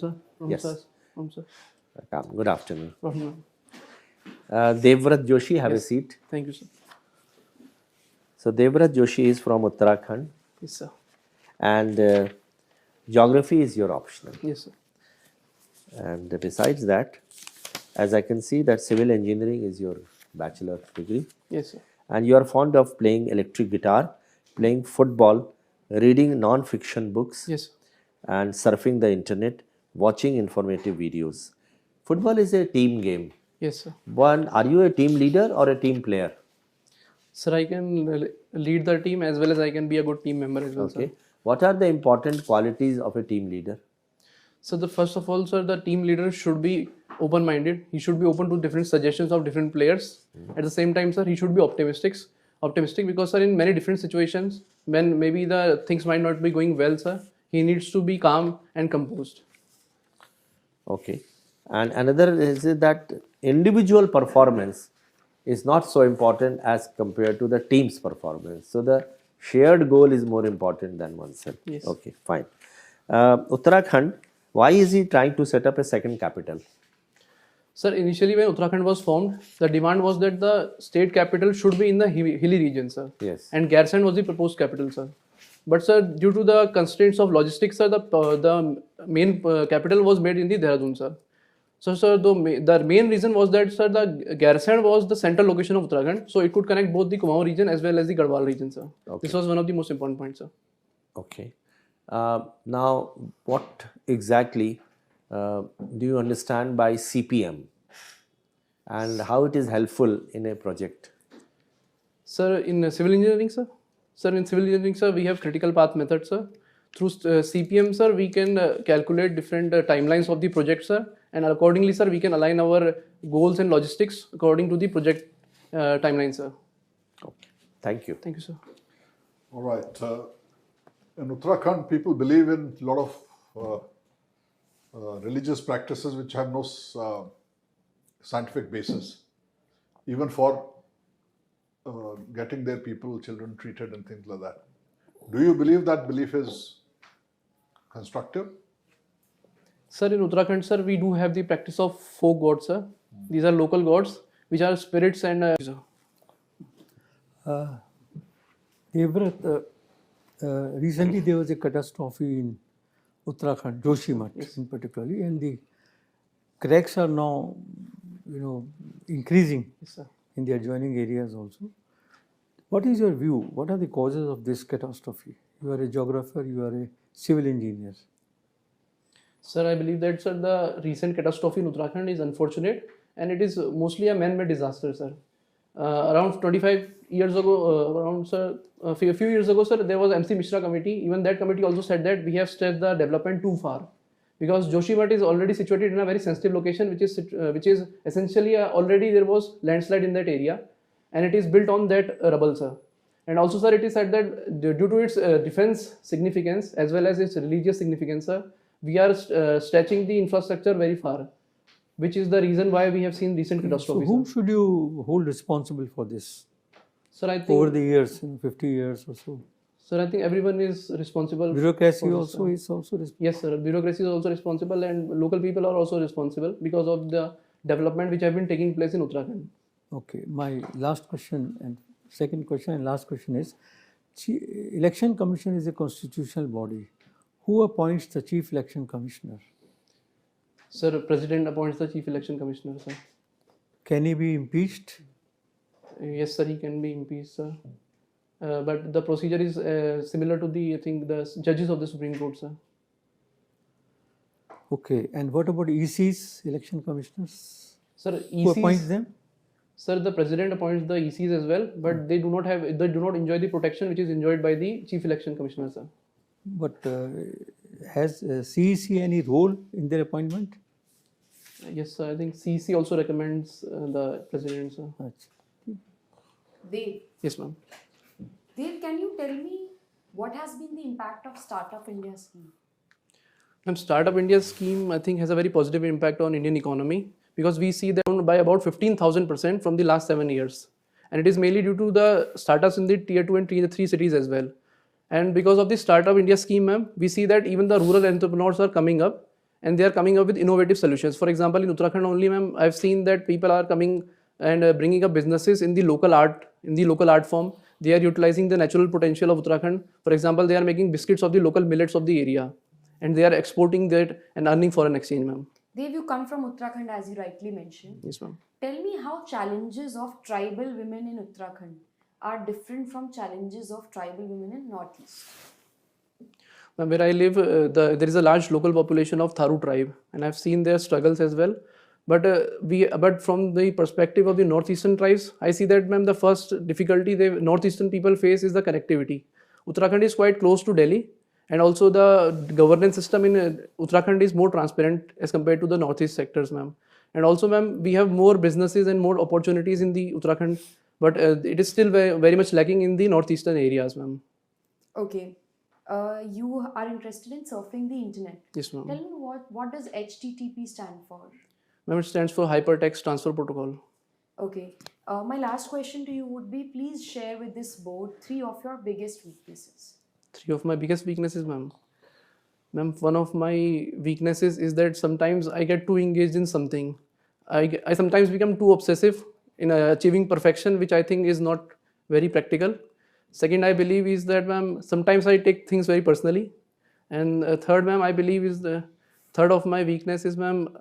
Sir, Yes. sir. Good afternoon. Rahman. Devvrat Joshi, have a Yes. seat. Thank you, sir. So, Devvrat Joshi is from Uttarakhand, Yes, sir. and geography is your optional. Yes, sir. And besides that, as I can see, that civil engineering is your bachelor degree, Yes, sir. and you are fond of playing electric guitar, playing football, reading non-fiction books, Yes, sir. and surfing the internet, watching informative videos. Football is a team game. Yes, sir. One, are you a team leader or a team player? Sir, I can lead the team as well as I can be a good team member as well, Okay. sir. What are the important qualities of a team leader? So the first of all, sir, the team leader should be open-minded. He should be open to different suggestions of different players. At the same time, sir, he should be optimistic because, sir, in many different situations, when maybe the things might not be going well, sir, he needs to be calm and composed. Okay. And another is that individual performance is not so important as compared to the team's performance. So the shared goal is more important than oneself. Yes. Okay, fine. Uttarakhand, why is he trying to set up a second capital? Sir, initially when Uttarakhand was formed, the demand was that the state capital should be in the hilly region, sir. Yes. And Garsand was the proposed capital, sir. But sir, due to the constraints of logistics, sir, the main capital was made in the Dehradun, sir. So, sir, the main reason was that, sir, the Garsand was the central location of Uttarakhand, so it could connect both the Kumaon region as well as the Garhwal region, sir. Okay. This was one of the most important points, sir. Okay. Now, what exactly do you understand by CPM and how it is helpful in a project? Sir, in civil engineering, sir? Sir, in civil engineering, sir, we have critical path method, sir. Through CPM, sir, we can calculate different timelines of the project, sir. And accordingly, sir, we can align our goals and logistics according to the project timeline, sir. Okay. Thank you. Thank you, sir. All right. In Uttarakhand, people believe in a lot of religious practices which have no scientific basis, even for getting their children treated and things like that. Do you believe that belief is constructive? Sir, in Uttarakhand, sir, we do have the practice of folk gods, sir. These are local gods, which are spirits and... Devvrat, recently there was a catastrophe in Uttarakhand, Joshimath in particularly, and the cracks are now, increasing Yes, sir. in the adjoining areas also. What is your view? What are the causes of this catastrophe? You are a geographer, you are a civil engineer. Sir, I believe that, sir, the recent catastrophe in Uttarakhand is unfortunate and it is mostly a man-made disaster, sir. Around 25 years ago, a few years ago, sir, there was MC Mishra committee. Even that committee also said that we have stretched the development too far because Joshimath is already situated in a very sensitive location, which is essentially already there was landslide in that area, and it is built on that rubble, sir. And also, sir, it is said that due to its defense significance as well as its religious significance, sir, we are stretching the infrastructure very far, which is the reason why we have seen recent So catastrophes. whom should you hold responsible for this Sir, I think over the years, 50 years or so? Sir, I think everyone is responsible. Bureaucracy for this, also sir. is also responsible. Yes, sir. Bureaucracy is also responsible, and local people are also responsible because of the development which have been taking place in Uttarakhand. Okay, my last question and second question and last question is, Election Commission is a constitutional body. Who appoints the Chief Election Commissioner? Sir, President appoints the Chief Election Commissioner, sir. Can he be impeached? Yes, sir, he can be impeached, sir. But the procedure is similar to the judges of the Supreme Court, sir. Okay, and what about ECs, election commissioners? Sir, Who appoints ECs, them? sir, the President appoints the ECs as well, but they do not enjoy the protection which is enjoyed by the Chief Election Commissioner, sir. But has CEC any role in their appointment? Yes, sir. I think CEC also recommends the President, sir. Achha. Dev, Yes, ma'am. Dev, can you tell me what has been the impact of Startup India scheme? And Startup India scheme, I think, has a very positive impact on Indian economy because we see that by about 15,000% from the last 7 years. And it is mainly due to the startups in the tier 2 and tier 3 cities as well. And because of the Startup India scheme, ma'am, we see that even the rural entrepreneurs are coming up and they are coming up with innovative solutions. For example, in Uttarakhand only, ma'am, I've seen that people are coming and bringing up businesses in the local art form. They are utilizing the natural potential of Uttarakhand. For example, they are making biscuits of the local millets of the area, and they are exporting that and earning foreign exchange, ma'am. Dev, you come from Uttarakhand as you rightly mentioned. Yes, ma'am. Tell me how challenges of tribal women in Uttarakhand are different from challenges of tribal women in Northeast. Ma'am, where I live, there is a large local population of Tharu tribe, and I've seen their struggles as well. But from the perspective of the northeastern tribes, I see that, ma'am, the first difficulty the northeastern people face is the connectivity. Uttarakhand is quite close to Delhi, and also the governance system in Uttarakhand is more transparent as compared to the northeast sectors, ma'am. And also, ma'am, we have more businesses and more opportunities in the Uttarakhand, but it is still very much lacking in the northeastern areas, ma'am. Okay. You are interested in surfing the internet. Yes, Tell ma'am. me what does HTTP stand for? Ma'am, it stands for Hypertext Transfer Protocol. Okay. My last question to you would be, please share with this board 3 of your biggest weaknesses. 3 of my biggest weaknesses, ma'am. Ma'am, one of my weaknesses is that sometimes I get too engaged in something. I sometimes become too obsessive in achieving perfection, which I think is not very practical. Second, I believe is that, ma'am, sometimes I take things very personally. And third, ma'am, I believe is the third of my weaknesses, ma'am.